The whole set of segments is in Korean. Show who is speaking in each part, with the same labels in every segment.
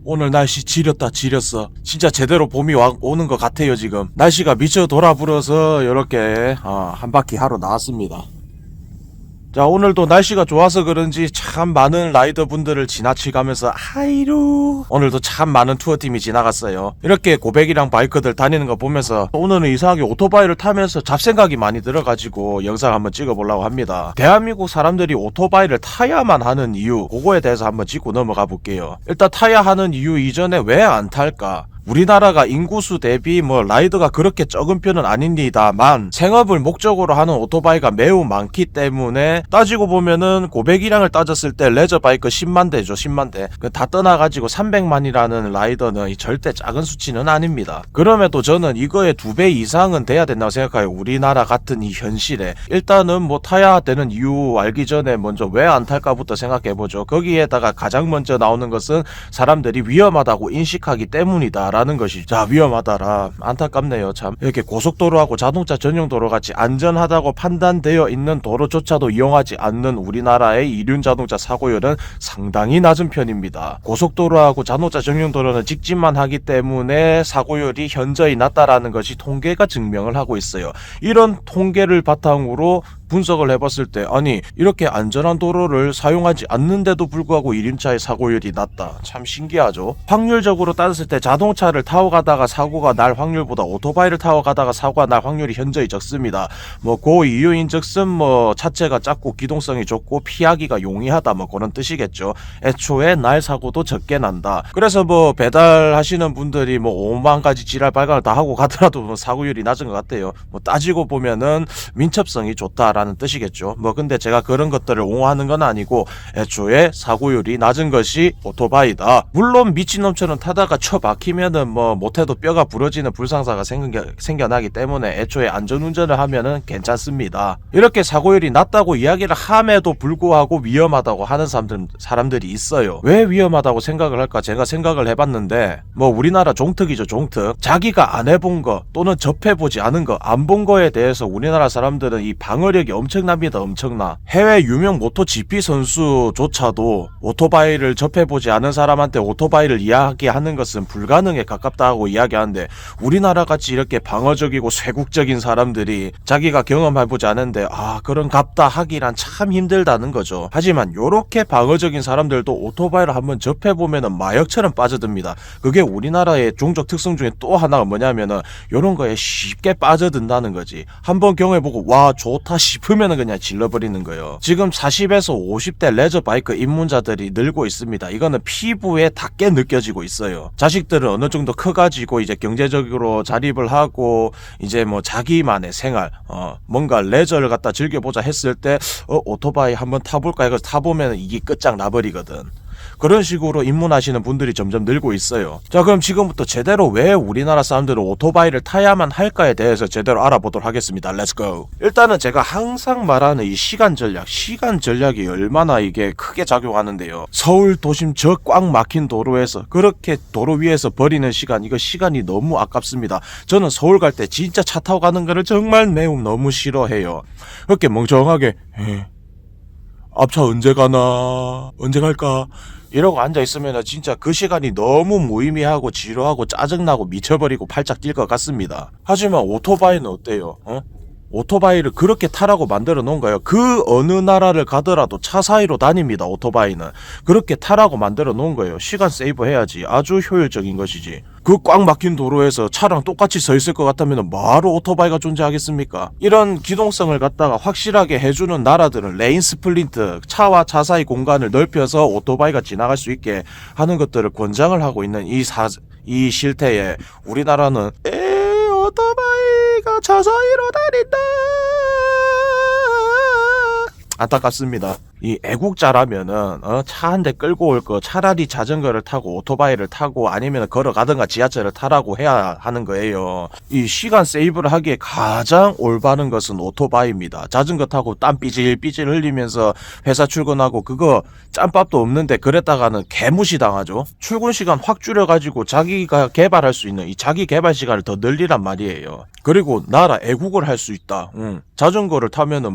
Speaker 1: 오늘 날씨 지렸다 지렸어. 진짜 제대로 봄이 오는 것 같아요. 지금 날씨가 미쳐 돌아불어서 이렇게 한 바퀴 하러 나왔습니다. 자, 오늘도 날씨가 좋아서 그런지 참 많은 라이더 분들을 지나치가면서 하이루, 오늘도 참 많은 투어팀이 지나갔어요. 이렇게 고백이랑 바이크들 다니는 거 보면서 오늘은 이상하게 오토바이를 타면서 잡생각이 많이 들어가지고 영상 한번 찍어보려고 합니다. 대한민국 사람들이 오토바이를 타야만 하는 이유, 그거에 대해서 한번 짚고 넘어가 볼게요. 일단 타야 하는 이유 이전에 왜 안 탈까? 우리나라가 인구수 대비 라이더가 그렇게 적은 편은 아닙니다만 생업을 목적으로 하는 오토바이가 매우 많기 때문에 따지고 보면은 고배기량을 따졌을 때 레저바이크 10만 대죠. 10만 대. 다 떠나가지고 300만이라는 라이더는 절대 작은 수치는 아닙니다. 그럼에도 저는 이거의 2배 이상은 돼야 된다고 생각해요. 우리나라 같은 이 현실에. 일단은 타야 되는 이유 알기 전에 먼저 왜 안 탈까부터 생각해보죠. 거기에다가 가장 먼저 나오는 것은 사람들이 위험하다고 인식하기 때문이다 라는 것이. 자, 위험하다라 안타깝네요. 참 이렇게 고속도로하고 자동차 전용도로 같이 안전하다고 판단되어 있는 도로조차도 이용하지 않는 우리나라의 이륜 자동차 사고율은 상당히 낮은 편입니다. 고속도로하고 자동차 전용도로는 직진만 하기 때문에 사고율이 현저히 낮다라는 것이 통계가 증명을 하고 있어요. 이런 통계를 바탕으로 분석을 해봤을 때 아니 이렇게 안전한 도로를 사용하지 않는데도 불구하고 1인차의 사고율이 낮다. 참 신기하죠. 확률적으로 따졌을 때 자동차를 타고 가다가 사고가 날 확률보다 오토바이를 타고 가다가 사고가 날 확률이 현저히 적습니다. 그 이유인즉슨 차체가 작고 기동성이 좋고 피하기가 용이하다 그런 뜻이겠죠. 애초에 날 사고도 적게 난다. 그래서 배달하시는 분들이 5만 가지 지랄 발광을 다 하고 가더라도 사고율이 낮은 것 같아요. 따지고 보면은 민첩성이 좋다 라는 뜻이겠죠. 근데 제가 그런 것들을 옹호하는 건 아니고 애초에 사고율이 낮은 것이 오토바이다. 물론 미친놈처럼 타다가 처박히면은 못해도 뼈가 부러지는 불상사가 생겨나기 때문에 애초에 안전운전을 하면은 괜찮습니다. 이렇게 사고율이 낮다고 이야기를 함에도 불구하고 위험하다고 하는 사람들이 있어요. 왜 위험하다고 생각을 할까? 제가 생각을 해봤는데 우리나라 종특이죠. 종특. 자기가 안 해본 거 또는 접해보지 않은 거, 안 본 거에 대해서 우리나라 사람들은 이 방어력이 엄청납니다. 엄청나. 해외 유명 모토 GP 선수조차도 오토바이를 접해보지 않은 사람한테 오토바이를 이야기하는 것은 불가능에 가깝다고 이야기하는데 우리나라 같이 이렇게 방어적이고 쇄국적인 사람들이 자기가 경험해보지 않은데 그런 갑다 하기란 참 힘들다는 거죠. 하지만 요렇게 방어적인 사람들도 오토바이를 한번 접해보면은 마역처럼 빠져듭니다. 그게 우리나라의 종족 특성 중에 또 하나가 뭐냐면은 요런 거에 쉽게 빠져든다는 거지. 한번 경험해보고 와 좋다 싶으면은 그냥 질러버리는 거예요. 지금 40에서 50대 레저바이크 입문자들이 늘고 있습니다. 이거는 피부에 닿게 느껴지고 있어요. 자식들은 어느 정도 커가지고 이제 경제적으로 자립을 하고 이제 자기만의 생활 뭔가 레저를 갖다 즐겨보자 했을 때 오토바이 한번 타볼까 해서 타보면 이게 끝장나버리거든. 그런 식으로 입문하시는 분들이 점점 늘고 있어요. 자, 그럼 지금부터 제대로 왜 우리나라 사람들은 오토바이를 타야만 할까에 대해서 제대로 알아보도록 하겠습니다. Let's go. 일단은 제가 항상 말하는 이 시간 전략이 얼마나 이게 크게 작용하는데요. 서울 도심 저 꽉 막힌 도로에서 그렇게 도로 위에서 버리는 시간, 이거 시간이 너무 아깝습니다. 저는 서울 갈 때 진짜 차 타고 가는 거를 정말 매우 너무 싫어해요. 그렇게 멍청하게 앞차 언제 가나? 언제 갈까? 이러고 앉아있으면 진짜 그 시간이 너무 무의미하고 지루하고 짜증나고 미쳐버리고 팔짝 뛸 것 같습니다. 하지만 오토바이는 어때요? 오토바이를 그렇게 타라고 만들어 놓은 거예요. 그 어느 나라를 가더라도 차 사이로 다닙니다. 오토바이는 그렇게 타라고 만들어 놓은 거예요. 시간 세이브 해야지. 아주 효율적인 것이지. 그 꽉 막힌 도로에서 차랑 똑같이 서 있을 것 같으면 뭐하러 오토바이가 존재하겠습니까? 이런 기동성을 갖다가 확실하게 해주는 나라들은 레인 스플린트, 차와 차 사이 공간을 넓혀서 오토바이가 지나갈 수 있게 하는 것들을 권장을 하고 있는 이 실태에 우리나라는 오토바이가 차 사이로 다닌다. 안타깝습니다. 이 애국자라면은 차 한 대 끌고 올 거 차라리 자전거를 타고 오토바이를 타고 아니면 걸어가든가 지하철을 타라고 해야 하는 거예요. 이 시간 세이브를 하기에 가장 올바른 것은 오토바이입니다. 자전거 타고 땀 삐질삐질 흘리면서 회사 출근하고 그거 짬밥도 없는데 그랬다가는 개무시 당하죠. 출근 시간 확 줄여가지고 자기가 개발할 수 있는 이 자기 개발 시간을 더 늘리란 말이에요. 그리고 나라 애국을 할 수 있다. 자전거를 타면은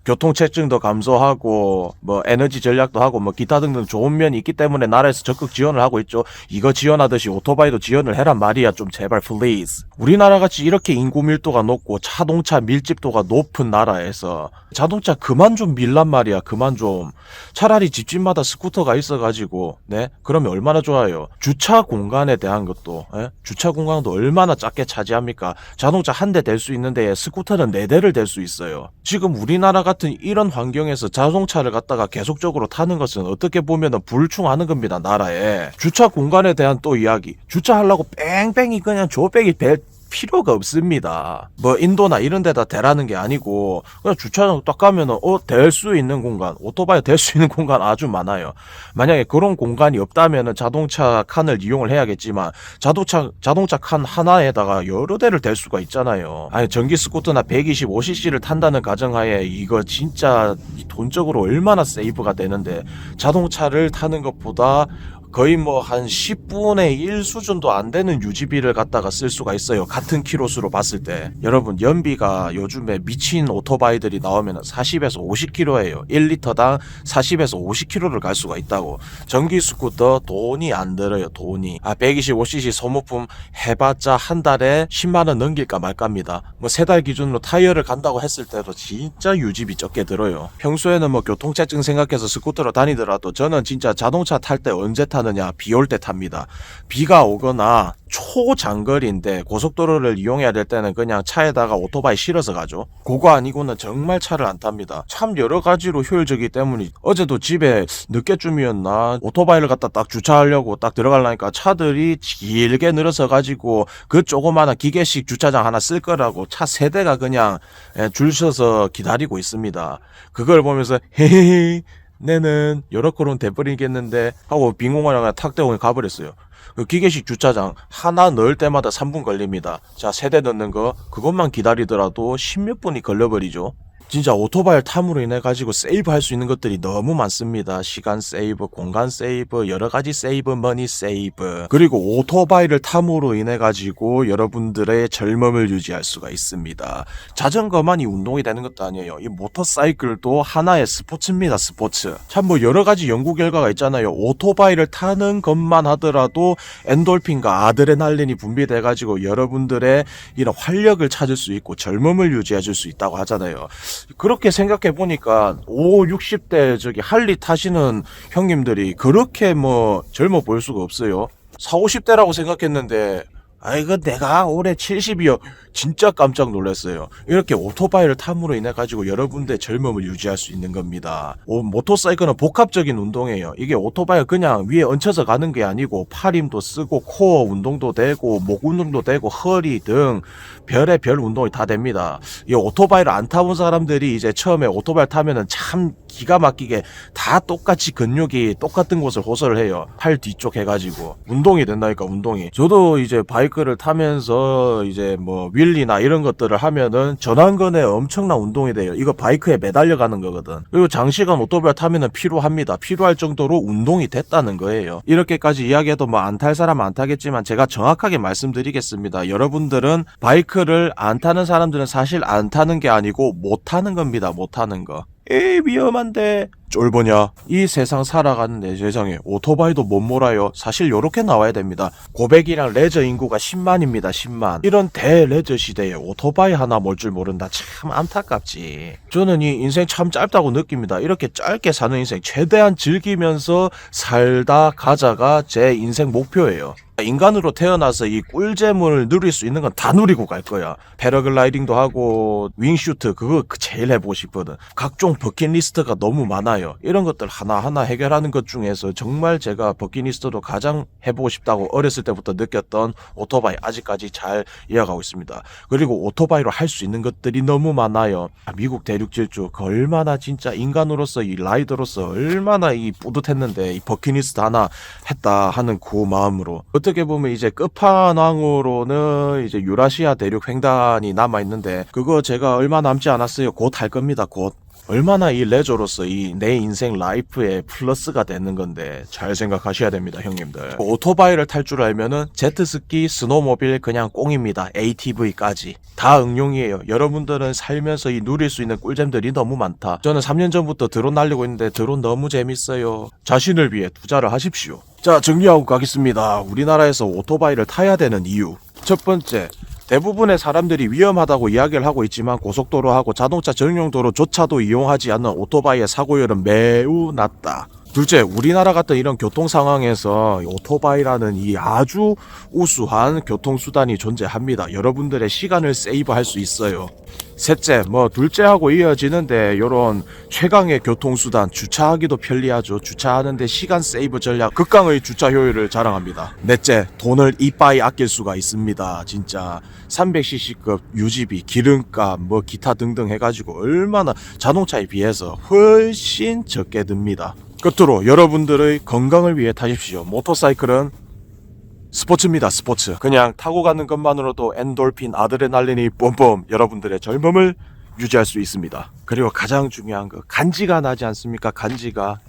Speaker 1: 교통체증도 감소하고 뭐 에너지 전략도 하고 뭐 기타 등등 좋은 면이 있기 때문에 나라에서 적극 지원을 하고 있죠. 이거 지원하듯이 오토바이도 지원을 해란 말이야. 좀 제발 플리즈. 우리나라 같이 이렇게 인구 밀도가 높고 자동차 밀집도가 높은 나라에서 자동차 그만 좀 밀란 말이야. 그만 좀. 차라리 집집마다 스쿠터가 있어가지고 네 그러면 얼마나 좋아요. 주차 공간에 대한 것도 주차 공간도 얼마나 작게 차지합니까. 자동차 한 대 댈 수 있는데 스쿠터는 4대를 댈 수 있어요. 지금 우리나라 같은 이런 환경에서 자동차를 갖다가 계속적으로 타는 것은 어떻게 보면 불충하는 겁니다. 나라에. 주차 공간에 대한 또 이야기. 주차하려고 뺑뺑이 그냥 조백이 벨 필요가 없습니다. 뭐 인도나 이런 데다 대라는 게 아니고 그냥 주차장 딱 가면은 댈 수 있는 공간, 오토바이 댈 수 있는 공간 아주 많아요. 만약에 그런 공간이 없다면은 자동차 칸을 이용을 해야겠지만 자동차 칸 하나에다가 여러 대를 댈 수가 있잖아요. 아니 전기 스쿠터나 125cc를 탄다는 가정하에 이거 진짜 돈적으로 얼마나 세이브가 되는데 자동차를 타는 것보다 거의 뭐 한 10분의 1 수준도 안 되는 유지비를 갖다가 쓸 수가 있어요. 같은 키로수로 봤을 때. 여러분 연비가 요즘에 미친 오토바이들이 나오면 40에서 50km예요. 1리터당 40에서 50km를 갈 수가 있다고. 전기 스쿠터 돈이 안 들어요. 돈이. 125cc 소모품 해봤자 한 달에 10만원 넘길까 말까입니다. 뭐 3달 기준으로 타이어를 간다고 했을 때도 진짜 유지비 적게 들어요. 평소에는 뭐 교통체증 생각해서 스쿠터로 다니더라도 저는 진짜 자동차 탈 때 언제 타느냐, 비 올 때 탑니다. 비가 오거나 초장거리인데 고속도로를 이용해야 될 때는 그냥 차에다가 오토바이 실어서 가죠. 그거 아니고는 정말 차를 안 탑니다. 참 여러 가지로 효율적이기 때문에 어제도 집에 늦게쯤이었나 오토바이를 갖다 딱 주차하려고 딱 들어가려니까 차들이 길게 늘어서 가지고 그 조그마한 기계식 주차장 하나 쓸 거라고 차 3대가 그냥 줄 서서 기다리고 있습니다. 그걸 보면서 헤헤헤 내는 요렇게는 돼버리겠는데 하고 빈공간에 탁 대고 가버렸어요. 그 기계식 주차장 하나 넣을 때마다 3분 걸립니다. 자, 3대 넣는 거 그것만 기다리더라도 10몇 분이 걸려버리죠. 진짜 오토바이 탐으로 인해 가지고 세이브 할 수 있는 것들이 너무 많습니다. 시간 세이브, 공간 세이브, 여러 가지 세이브, 머니 세이브. 그리고 오토바이를 탐으로 인해 가지고 여러분들의 젊음을 유지할 수가 있습니다. 자전거만이 운동이 되는 것도 아니에요. 이 모터사이클도 하나의 스포츠입니다. 스포츠. 참 뭐 여러 가지 연구 결과가 있잖아요. 오토바이를 타는 것만 하더라도 엔돌핀과 아드레날린이 분비돼 가지고 여러분들의 이런 활력을 찾을 수 있고 젊음을 유지해 줄 수 있다고 하잖아요. 그렇게 생각해 보니까 60대 저기 할리 타시는 형님들이 그렇게 뭐 젊어 보일 수가 없어요. 50대라고 생각했는데 이거 내가 올해 70이요. 진짜 깜짝 놀랐어요. 이렇게 오토바이를 탐으로 인해 가지고 여러분들의 젊음을 유지할 수 있는 겁니다. 모터사이클은 복합적인 운동이에요. 이게 오토바이가 그냥 위에 얹혀서 가는 게 아니고 팔 힘도 쓰고 코어 운동도 되고 목 운동도 되고 허리 등 별의 별 운동이 다 됩니다. 이 오토바이를 안 타본 사람들이 이제 처음에 오토바이 타면은 참 기가 막히게 다 똑같이 근육이 똑같은 곳을 호소를 해요. 팔 뒤쪽 해가지고 운동이 된다니까. 운동이. 저도 이제 바이크를 타면서 이제 뭐 윌리나 이런 것들을 하면은 전완근에 엄청난 운동이 돼요. 이거 바이크에 매달려 가는 거거든. 그리고 장시간 오토바이 타면은 피로합니다. 피로할 정도로 운동이 됐다는 거예요. 이렇게까지 이야기해도 뭐 안 탈 사람은 안 타겠지만 제가 정확하게 말씀드리겠습니다. 여러분들은 바이크를 안 타는 사람들은 사실 안 타는 게 아니고 못 타는 겁니다. 못 타는 거. 에이 위험한데 쫄보냐. 이 세상 살아가는 내 세상에 오토바이도 못 몰아요. 사실 요렇게 나와야 됩니다. 고백이랑 레저 인구가 10만입니다. 10만. 이런 대레저 시대에 오토바이 하나 몰 줄 모른다. 참 안타깝지. 저는 이 인생 참 짧다고 느낍니다. 이렇게 짧게 사는 인생 최대한 즐기면서 살다 가자가 제 인생 목표예요. 인간으로 태어나서 이 꿀잼을 누릴 수 있는 건 다 누리고 갈 거야. 패러글라이딩도 하고 윙슈트 그거 제일 해보고 싶거든. 각종 버킷리스트가 너무 많아요. 이런 것들 하나하나 해결하는 것 중에서 정말 제가 버킷리스트로 가장 해보고 싶다고 어렸을 때부터 느꼈던 오토바이 아직까지 잘 이어가고 있습니다. 그리고 오토바이로 할 수 있는 것들이 너무 많아요. 미국 대륙 질주 그 얼마나 진짜 인간으로서 이 라이더로서 얼마나 이 뿌듯했는데 이 버킷리스트 하나 했다 하는 그 마음으로 어떻게 보면 이제 끝판왕으로는 이제 유라시아 대륙 횡단이 남아있는데 그거 제가 얼마 남지 않았어요. 곧 할 겁니다. 곧. 얼마나 이 레저로서 이 내 인생 라이프에 플러스가 되는 건데 잘 생각하셔야 됩니다, 형님들. 오토바이를 탈 줄 알면은 제트스키, 스노모빌 그냥 꽁입니다. ATV까지 다 응용이에요. 여러분들은 살면서 이 누릴 수 있는 꿀잼들이 너무 많다. 저는 3년 전부터 드론 날리고 있는데 드론 너무 재밌어요. 자신을 위해 투자를 하십시오. 자, 정리하고 가겠습니다. 우리나라에서 오토바이를 타야 되는 이유. 첫 번째, 대부분의 사람들이 위험하다고 이야기를 하고 있지만 고속도로하고 자동차 전용도로조차도 이용하지 않는 오토바이의 사고율은 매우 낮다. 둘째, 우리나라 같은 이런 교통 상황에서 오토바이라는 이 아주 우수한 교통수단이 존재합니다. 여러분들의 시간을 세이브할 수 있어요. 셋째, 둘째하고 이어지는데 요런 최강의 교통수단, 주차하기도 편리하죠. 주차하는데 시간 세이브 전략, 극강의 주차 효율을 자랑합니다. 넷째, 돈을 이빠이 아낄 수가 있습니다. 진짜 300cc급 유지비, 기름값, 기타 등등 해가지고 얼마나 자동차에 비해서 훨씬 적게 듭니다. 끝으로 여러분들의 건강을 위해 타십시오. 모터사이클은 스포츠입니다. 스포츠. 그냥 타고 가는 것만으로도 엔돌핀, 아드레날린이 뿜뿜 여러분들의 젊음을 유지할 수 있습니다. 그리고 가장 중요한 거, 간지가 나지 않습니까? 간지가.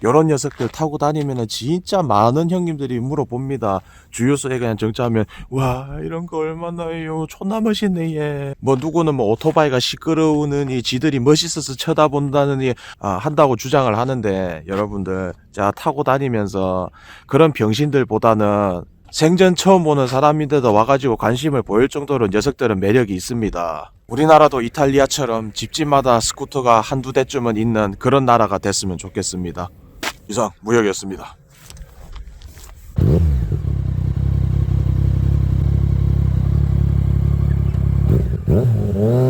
Speaker 1: 요런 녀석들 타고 다니면은 진짜 많은 형님들이 물어봅니다. 주유소에 그냥 정차하면 와 이런 거 얼마나요? 존나 멋있네 얘. 누구는 오토바이가 시끄러우느니 지들이 멋있어서 쳐다본다느니 한다고 주장을 하는데, 여러분들 자 타고 다니면서 그런 병신들보다는 생전 처음 보는 사람인데도 와가지고 관심을 보일 정도로 녀석들은 매력이 있습니다. 우리나라도 이탈리아처럼 집집마다 스쿠터가 한두 대쯤은 있는 그런 나라가 됐으면 좋겠습니다. 이상 무역이었습니다.
Speaker 2: Mm-hmm.